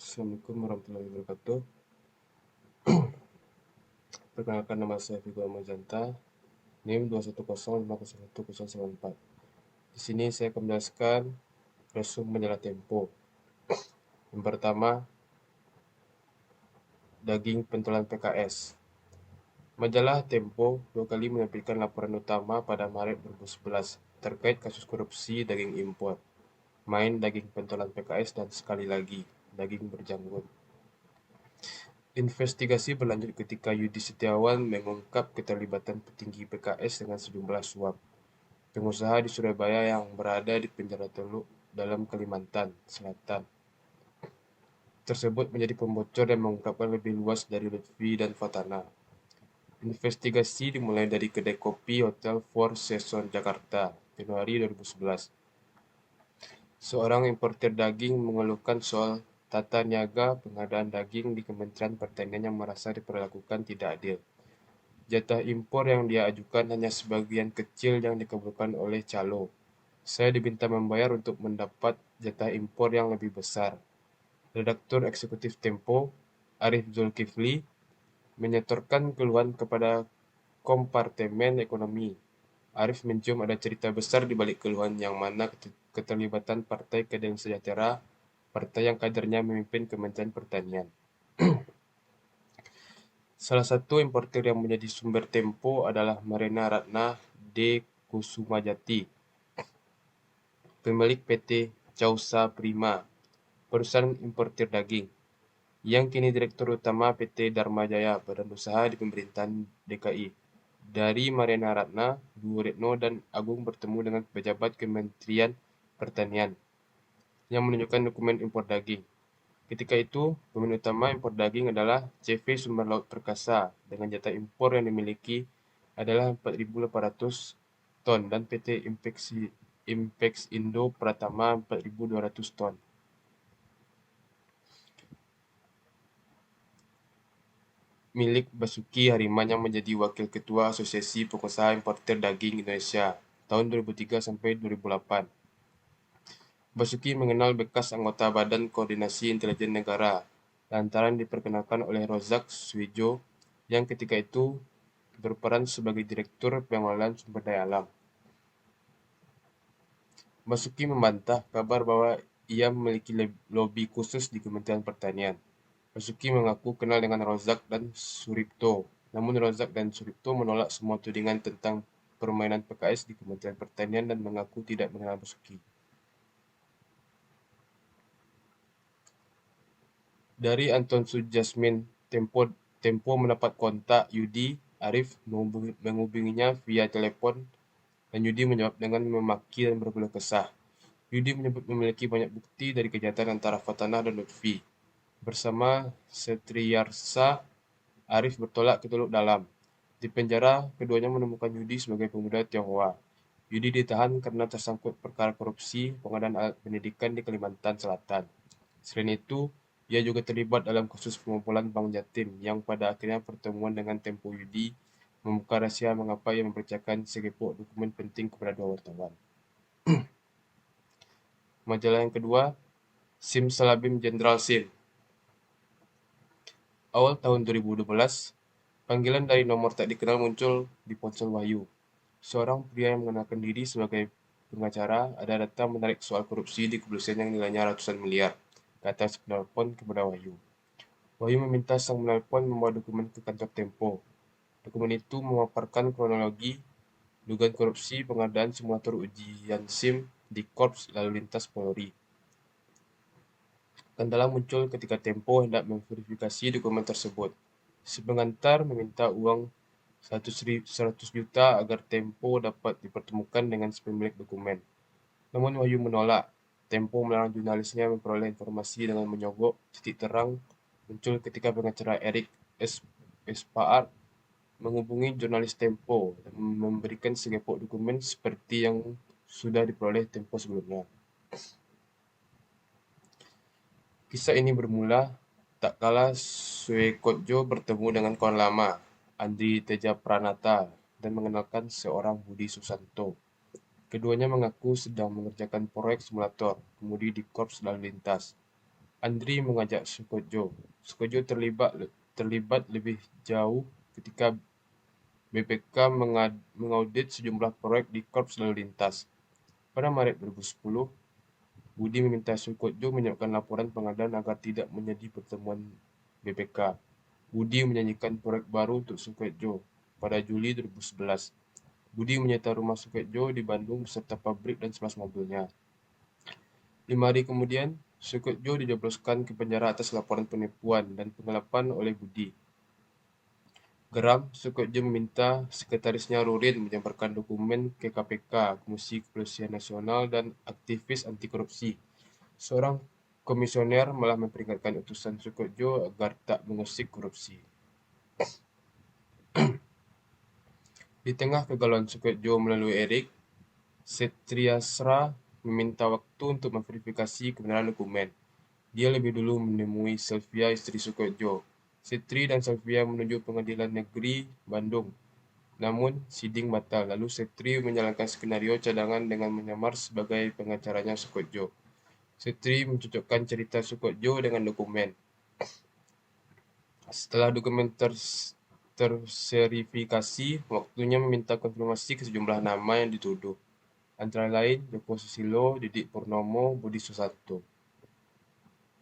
Assalamualaikum warahmatullahi wabarakatuh. Perkenalkan, nama saya Vigo Amazanta, NIM 210501094. Di sini saya akan menjelaskan resume majalah Tempo. Yang pertama, daging pentolan PKS. Majalah Tempo 2 kali menerbitkan laporan utama pada Maret 2011 terkait kasus korupsi daging impor, main daging pentolan PKS, dan sekali lagi, daging berjanggut. Investigasi berlanjut ketika Yudi Setiawan mengungkap keterlibatan petinggi PKS dengan sejumlah suap pengusaha di Surabaya yang berada di penjara Teluk dalam Kalimantan Selatan. Tersebut menjadi pembocor dan mengungkapkan lebih luas dari Lutfi dan Fatana. Investigasi dimulai dari kedai kopi Hotel Four Seasons Jakarta, Januari 2011. Seorang importer daging mengeluhkan soal tata niaga pengadaan daging di Kementerian Pertanian yang merasa diperlakukan tidak adil. Jatah impor yang dia ajukan hanya sebagian kecil yang dikabulkan oleh calo. Saya diminta membayar untuk mendapat jatah impor yang lebih besar. Redaktur Eksekutif Tempo, Arif Zulkifli, menyetorkan keluhan kepada Kompartemen Ekonomi. Arif mencium ada cerita besar di balik keluhan, yang mana keterlibatan Partai Keadilan Sejahtera, partai yang kadernya memimpin Kementerian Pertanian. Salah satu importer yang menjadi sumber Tempo adalah Marina Ratna D. Kusumajati, pemilik PT Chausa Prima, perusahaan importer daging, yang kini Direktur Utama PT Dharma Jaya, badan usaha di pemerintahan DKI. Dari Marina Ratna, Bu Retno dan Agung bertemu dengan pejabat Kementerian Pertanian yang menunjukkan dokumen impor daging. Ketika itu, pemain utama impor daging adalah CV Sumber Laut Perkasa dengan jatah impor yang dimiliki adalah 4.800 ton dan PT Impex Indo Pratama 4.200 ton. Milik Basuki Hariman yang menjadi Wakil Ketua Asosiasi Pengusaha Importer Daging Indonesia tahun 2003 sampai 2008. Basuki mengenal bekas anggota Badan Koordinasi Intelijen Negara lantaran diperkenalkan oleh Rozak Suwijo yang ketika itu berperan sebagai Direktur Pengelolaan Sumber Daya Alam. Basuki membantah kabar bahwa ia memiliki lobi khusus di Kementerian Pertanian. Basuki mengaku kenal dengan Rozak dan Suripto, namun Rozak dan Suripto menolak semua tudingan tentang permainan PKS di Kementerian Pertanian dan mengaku tidak mengenal Basuki. Dari Anton Sujasmin, Tempo mendapat kontak Yudi. Arif menghubunginya via telepon dan Yudi menjawab dengan memaki dan berbelah kesah. Yudi menyebut memiliki banyak bukti dari kejahatan antara Fatana dan Lutfi. Bersama Setriarsa, Arif bertolak ke Teluk Dalam. Di penjara, keduanya menemukan Yudi sebagai pemuda Tionghoa. Yudi ditahan karena tersangkut perkara korupsi pengadaan alat pendidikan di Kalimantan Selatan. Selain itu, ia juga terlibat dalam kasus pengumpulan Bank Jatim yang pada akhirnya pertemuan dengan Tempo Yudi membuka rahasia mengapa ia mempercayakan segepok dokumen penting kepada dua wartawan. Majalah yang kedua, Sim Salabim Jenderal Sim. Awal tahun 2012, panggilan dari nomor tak dikenal muncul di ponsel Wahyu. Seorang pria yang mengenalkan diri sebagai pengacara ada datang menarik soal korupsi di kepolisian yang nilainya ratusan miliar, kata si penelpon kepada Wahyu. Wahyu meminta sang penelpon membawa dokumen ke kantor Tempo. Dokumen itu memaparkan kronologi dugaan korupsi pengadaan simulator ujian SIM di Korps Lalu Lintas Polri. Kendala muncul ketika Tempo hendak memverifikasi dokumen tersebut. Si pengantar meminta uang 100 juta agar Tempo dapat dipertemukan dengan si pemilik dokumen. Namun Wahyu menolak. Tempo melarang jurnalisnya memperoleh informasi dengan menyogok. Titik terang muncul ketika pengacara Eric Espaart menghubungi jurnalis Tempo dan memberikan segepok dokumen seperti yang sudah diperoleh Tempo sebelumnya. Kisah ini bermula tak kala Suekotjo bertemu dengan kawan lama, Andri Teja Pranata, dan mengenalkan seorang Budi Susanto. Keduanya mengaku sedang mengerjakan proyek simulator kemudi di Korps Lalu Lintas. Andri mengajak Sukojo. Sukojo terlibat lebih jauh ketika BPK mengaudit sejumlah proyek di Korps Lalu Lintas. Pada Maret 2010, Budi meminta Sukojo menyiapkan laporan pengadaan agar tidak menjadi pertemuan BPK. Budi menyanyikan proyek baru untuk Sukojo pada Juli 2011. Budi menyita rumah Sukojo di Bandung beserta pabrik dan 11 mobilnya. 5 hari kemudian, Sukojo dijebloskan ke penjara atas laporan penipuan dan penggelapan oleh Budi. Geram, Sukojo meminta sekretarisnya Rurin menyebarkan dokumen ke KPK, Komisi Kepolisian Nasional, dan aktivis anti korupsi. Seorang komisioner malah memperingatkan utusan Sukojo agar tak mengusik korupsi. Di tengah kegalauan Sukojo melalui Erik, Setriasra meminta waktu untuk memverifikasi kebenaran dokumen. Dia lebih dulu menemui Sylvia, istri Sukojo. Setri dan Sylvia menuju Pengadilan Negeri Bandung. Namun, siding batal. Lalu Setri menjalankan skenario cadangan dengan menyamar sebagai pengacaranya Sukojo. Setri mencocokkan cerita Sukojo dengan dokumen. Setelah dokumen terserifikasi, waktunya meminta konfirmasi ke sejumlah nama yang dituduh. Antara lain Joko Susilo, Didik Purnomo, Budi Susanto.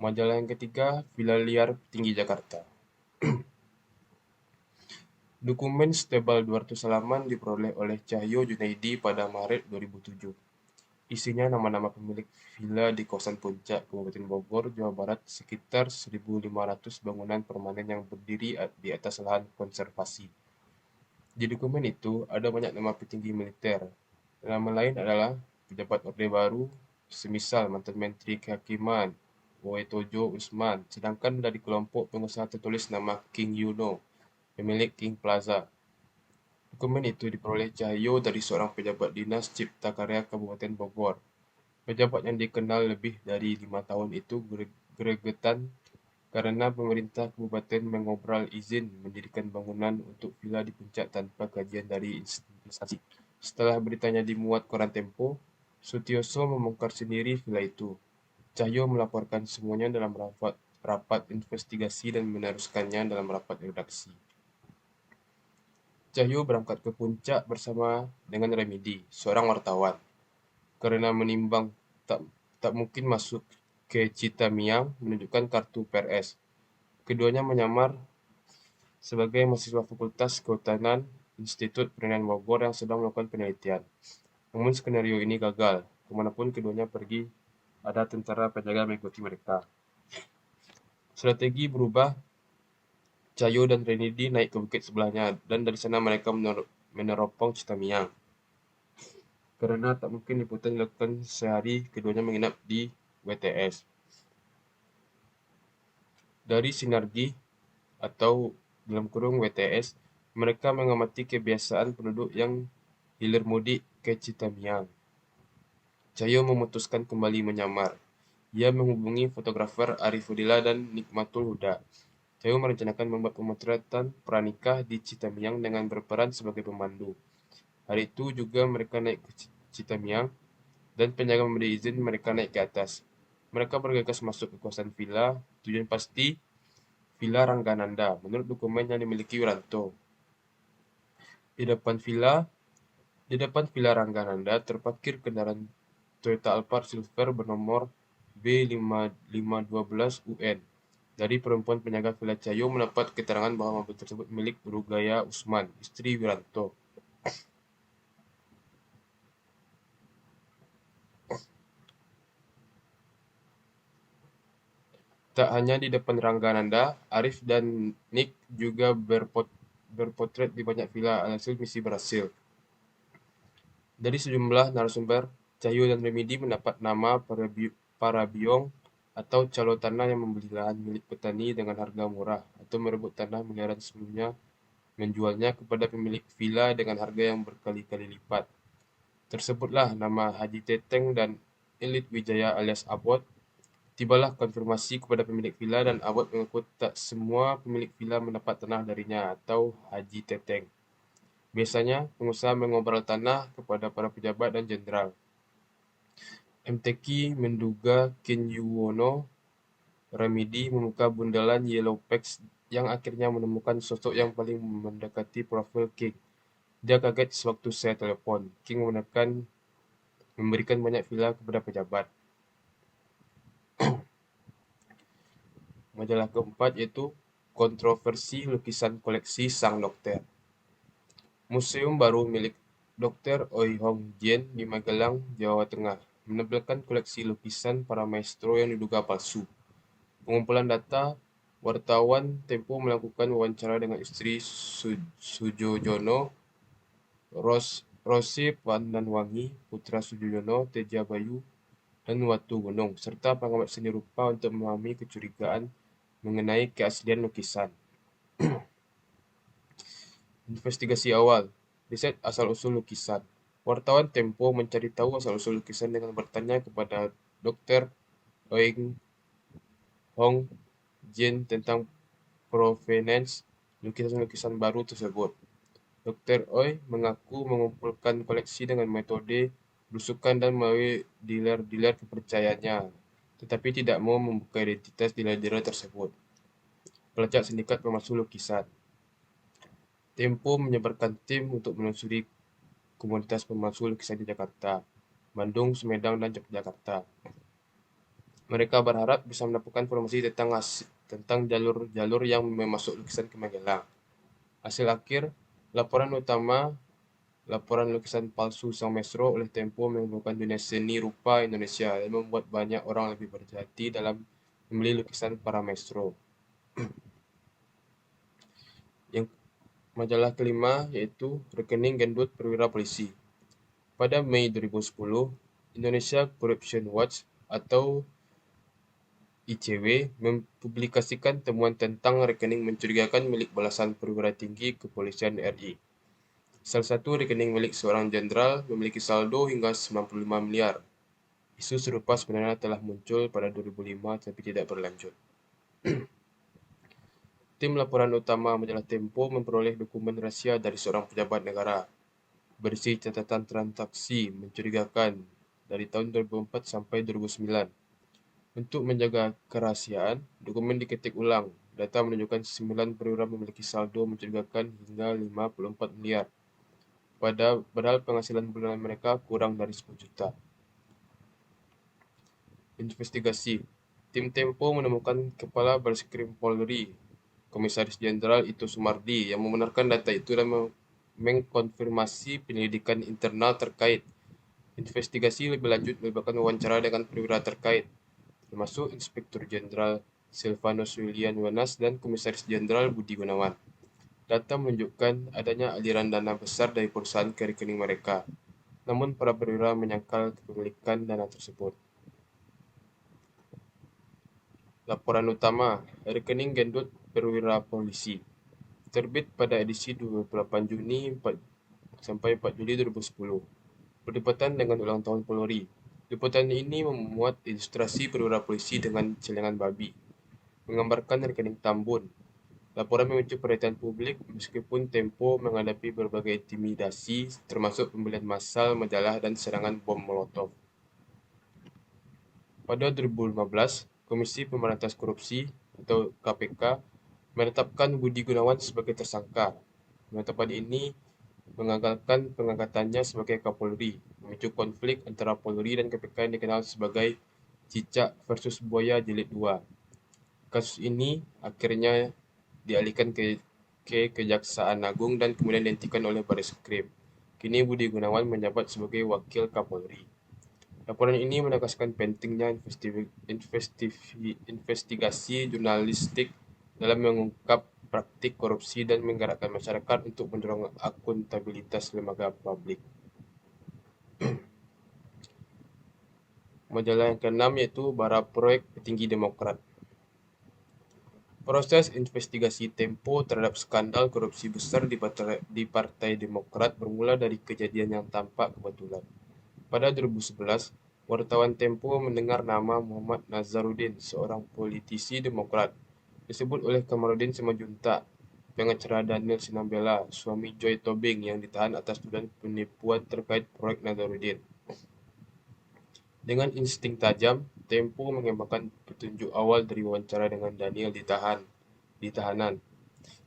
Majalah yang ketiga, Villa Liar Tinggi Jakarta. Dokumen setebal 200 halaman diperoleh oleh Cahyo Junaidi pada Maret 2007. Isinya nama-nama pemilik villa di kawasan Puncak, Kabupaten Bogor, Jawa Barat, sekitar 1.500 bangunan permanen yang berdiri di atas lahan konservasi. Di dokumen itu ada banyak nama petinggi militer. Nama lain adalah pejabat Orde Baru, semisal mantan Menteri Kehakiman, Woetojo Usman, sedangkan dari kelompok pengusaha tertulis nama King Yuno, pemilik King Plaza. Dokumen itu diperoleh Cahyo dari seorang pejabat Dinas Cipta Karya Kabupaten Bogor. Pejabat yang dikenal lebih dari 5 tahun itu gregetan karena pemerintah kabupaten mengobral izin mendirikan bangunan untuk villa di Puncak tanpa kajian dari instansi. Setelah beritanya dimuat koran Tempo, Sutioso membongkar sendiri villa itu. Cahyo melaporkan semuanya dalam rapat investigasi dan meneruskannya dalam rapat redaksi. Cahyo berangkat ke Puncak bersama dengan Remedi, seorang wartawan. Karena menimbang tak mungkin masuk ke Citamiang menunjukkan kartu PRS. Keduanya menyamar sebagai mahasiswa Fakultas Kehutanan Institut Pertanian Bogor yang sedang melakukan penelitian. Namun skenario ini gagal. Kemanapun keduanya pergi, ada tentara penjaga mengikuti mereka. Strategi berubah. Cahyo dan Renidi naik ke bukit sebelahnya, dan dari sana mereka meneropong Citamiang. Karena tak mungkin liputan dilakukan sehari, keduanya menginap di WTS. Dari sinergi atau dalam kurung WTS, mereka mengamati kebiasaan penduduk yang hilir mudik ke Citamiang. Cahyo memutuskan kembali menyamar. Ia menghubungi fotografer Arifudillah dan Nikmatul Huda. Cahyo merencanakan membuat pemotretan pranikah di Citamiang dengan berperan sebagai pemandu. Hari itu juga mereka naik ke Citamiang, dan penjaga memberi izin mereka naik ke atas. Mereka bergegas masuk ke kawasan villa. Tujuan pasti Villa Ranggananda, menurut dokumen yang dimiliki Wiranto. Di depan Villa Ranggananda terparkir kendaraan Toyota Alphard Silver bernomor B5512UN. Dari perempuan penjaga Villa Cahyo mendapat keterangan bahwa mobil tersebut milik Rugaya Usman, istri Wiranto. Tak hanya di depan Ranggananda, Arif dan Nick juga berpotret di banyak villa. Alhasil misi berhasil. Dari sejumlah narasumber, Cahyo dan Remedi mendapat nama parabiong atau calo tanah yang membeli lahan milik petani dengan harga murah atau merebut tanah miliaran sebelumnya menjualnya kepada pemilik villa dengan harga yang berkali-kali lipat. Tersebutlah nama Haji Teteng dan Elit Wijaya alias Abot. Tibalah konfirmasi kepada pemilik villa dan Abot mengaku tak semua pemilik villa mendapat tanah darinya atau Haji Teteng. Biasanya, pengusaha mengobrol tanah kepada para pejabat dan jenderal. MTQ menduga Ken Yuwono Ramidi membuka bundalan Yellow Pages yang akhirnya menemukan sosok yang paling mendekati profil King. Dia kaget sewaktu saya telepon. King memberikan banyak villa kepada pejabat. Majalah keempat yaitu kontroversi lukisan koleksi Sang Dokter. Museum baru milik Dr. Oi Hong Jien di Magelang, Jawa Tengah, menampilkan koleksi lukisan para maestro yang diduga palsu. Pengumpulan data, wartawan Tempo melakukan wawancara dengan istri Sujojono, Rosi Pandanwangi, putra Sujojono, Teja Bayu, dan Watu Gunung, serta pengamat seni rupa untuk memahami kecurigaan mengenai keaslian lukisan. Investigasi awal, riset asal-usul lukisan. Wartawan Tempo mencari tahu asal-usul lukisan dengan bertanya kepada Dr. Oing Hong Jin tentang provenance lukisan-lukisan baru tersebut. Dr. Oi mengaku mengumpulkan koleksi dengan metode belusukan dan melalui dealer-dealer kepercayaannya, tetapi tidak mau membuka identitas dealer-dealer tersebut. Pelacak sindikat pemalsu lukisan. Tempo menyebarkan tim untuk menelusuri komunitas pemalsu lukisan di Jakarta, Bandung, Sumedang, dan Yogyakarta. Mereka berharap bisa mendapatkan informasi tentang jalur-jalur yang memasuk lukisan ke Magelang. Hasil akhir, laporan lukisan palsu Sang Maestro oleh Tempo menimbulkan dunia seni rupa Indonesia dan membuat banyak orang lebih berhati dalam membeli lukisan para maestro. Yang majalah kelima yaitu Rekening Gendut Perwira Polisi. Pada Mei 2010, Indonesia Corruption Watch atau ICW mempublikasikan temuan tentang rekening mencurigakan milik belasan perwira tinggi kepolisian RI. Salah satu rekening milik seorang jenderal memiliki saldo hingga 95 miliar. Isu serupa sebenarnya telah muncul pada 2005 tapi tidak berlanjut. Tim laporan utama majalah Tempo memperoleh dokumen rahasia dari seorang pejabat negara berisi catatan transaksi mencurigakan dari tahun 2004 sampai 2009. Untuk menjaga kerahasiaan, dokumen diketik ulang. Data menunjukkan 9 perwira memiliki saldo mencurigakan hingga 54 miliar. Padahal penghasilan bulanan mereka kurang dari 10 juta. Investigasi. Tim Tempo menemukan Kepala Bareskrim Polri, Komisaris Jenderal Ito Sumardi, yang membenarkan data itu dan mengkonfirmasi penyelidikan internal terkait. Investigasi lebih lanjut melibatkan wawancara dengan perwira terkait, termasuk Inspektur Jenderal Silvanus William Wenas dan Komisaris Jenderal Budi Gunawan. Data menunjukkan adanya aliran dana besar dari perusahaan ke rekening mereka, namun para perwira menyangkal kepemilikan dana tersebut. Laporan utama, Rekening Gendut Perwira Polisi, terbit pada edisi 28 Juni sampai 4 Juli 2010, berdepatan dengan ulang tahun Polri. Liputan ini memuat ilustrasi perwira polisi dengan celengan babi, menggambarkan rekening Tambun. Laporan memicu perhatian publik meskipun Tempo menghadapi berbagai intimidasi, termasuk pembelian massal majalah dan serangan bom Molotov. Pada 2015, Komisi Pemberantasan Korupsi atau KPK menetapkan Budi Gunawan sebagai tersangka. Penetapan ini mengagalkan pengangkatannya sebagai Kapolri, memicu konflik antara Polri dan KPK yang dikenal sebagai Cicak versus Buaya Jilid 2. Kasus ini akhirnya dialihkan ke Kejaksaan Agung dan kemudian dihentikan oleh Bareskrim. Kini Budi Gunawan menjabat sebagai Wakil Kapolri. Laporan ini menegaskan pentingnya investigasi jurnalistik dalam mengungkap praktik korupsi dan menggerakkan masyarakat untuk mendorong akuntabilitas lembaga publik. Majalah yang keenam yaitu Bara Proyek Petinggi Demokrat. Proses investigasi Tempo terhadap skandal korupsi besar di Partai Demokrat bermula dari kejadian yang tampak kebetulan. Pada 2011, wartawan Tempo mendengar nama Muhammad Nazarudin, seorang politisi Demokrat, disebut oleh Kamarudin Simajuntak, pengacara Daniel Sinambela, suami Joy Tobing yang ditahan atas tuduhan penipuan terkait proyek Nazarudin. Dengan insting tajam, Tempo mengembangkan petunjuk awal dari wawancara dengan Daniel di tahanan.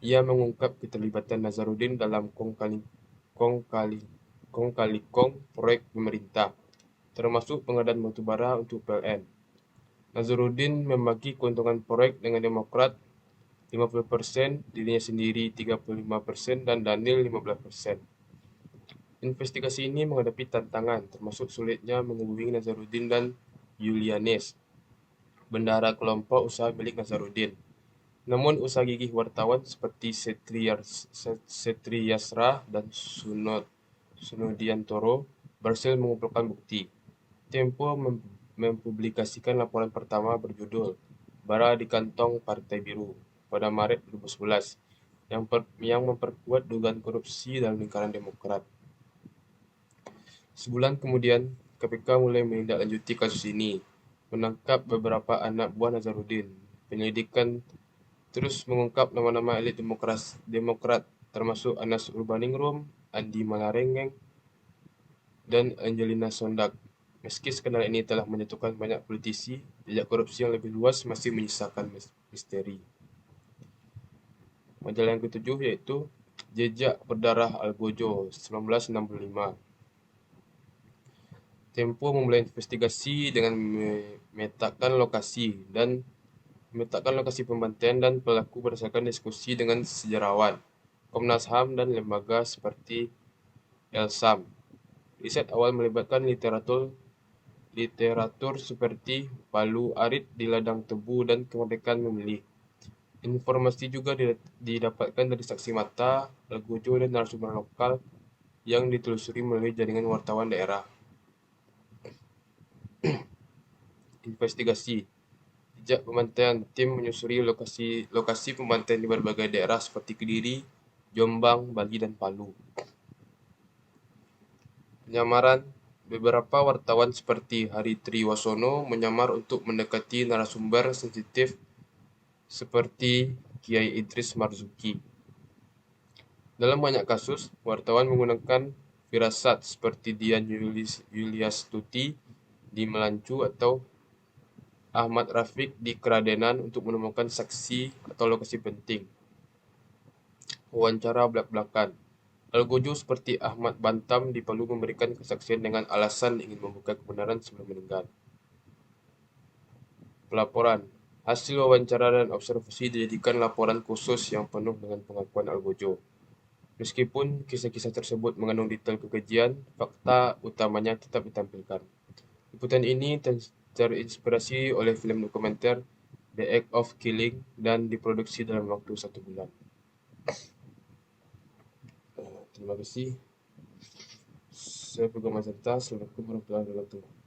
Ia mengungkap keterlibatan Nazarudin dalam kong kali kong proyek pemerintah, termasuk pengadaan batubara untuk PLN. Nazarudin membagi keuntungan proyek dengan Demokrat 50%, dirinya sendiri 35%, dan Daniel 15%. Investigasi ini menghadapi tantangan, termasuk sulitnya menghubungi Nazarudin dan Julianes, bendahara kelompok usaha milik Nazarudin. Namun usaha gigih wartawan seperti Setriyasra dan Sunodiantoro berhasil mengumpulkan bukti. Tempo mempublikasikan laporan pertama berjudul "Bara di Kantong Partai Biru" pada Maret 2011 yang memperkuat dugaan korupsi dalam lingkaran Demokrat. Sebulan kemudian, KPK mulai menindaklanjuti kasus ini, menangkap beberapa anak buah Nazarudin. Penyelidikan terus mengungkap nama-nama elit Demokrat, termasuk Anas Urbaningrum, Andi Malarangeng, dan Angelina Sondag. Meski skandal ini telah menjatuhkan banyak politisi, jejak korupsi yang lebih luas masih menyisakan misteri. Majalah yang ketujuh yaitu Jejak Berdarah Algojo 1965. Tempo memulai investigasi dengan memetakan lokasi pembantaian dan pelaku berdasarkan diskusi dengan sejarawan, Komnas HAM, dan lembaga seperti Elsam. Riset awal melibatkan literatur seperti Palu Arit di Ladang Tebu dan Kemerdekaan Memilih. Informasi juga didapatkan dari saksi mata, algojo, dan narasumber lokal yang ditelusuri melalui jaringan wartawan daerah. Investigasi. Jejak pembantaian. Tim menyusuri lokasi pembantaian di berbagai daerah seperti Kediri, Jombang, Bali, dan Palu. Penyamaran. Beberapa wartawan seperti Hari Triwasono menyamar untuk mendekati narasumber sensitif seperti Kiai Idris Marzuki. Dalam banyak kasus, wartawan menggunakan firasat seperti Dian Yuliastuti di Melancu atau Ahmad Rafiq di Keradenan untuk menemukan saksi atau lokasi penting. Wawancara belak-belakan. Algojo seperti Ahmad Bantam di Palu memberikan kesaksian dengan alasan ingin membuka kebenaran sebelum meninggal. Pelaporan. Hasil wawancara dan observasi dijadikan laporan khusus yang penuh dengan pengakuan Algojo. Meskipun kisah-kisah tersebut mengandung detail kekejian, fakta utamanya tetap ditampilkan. Liputan ini terinspirasi oleh film dokumenter The Act of Killing dan diproduksi dalam waktu 1 bulan. Terima kasih. Saya Pugu Mazerta. Assalamualaikum warahmatullahi wabarakatuh.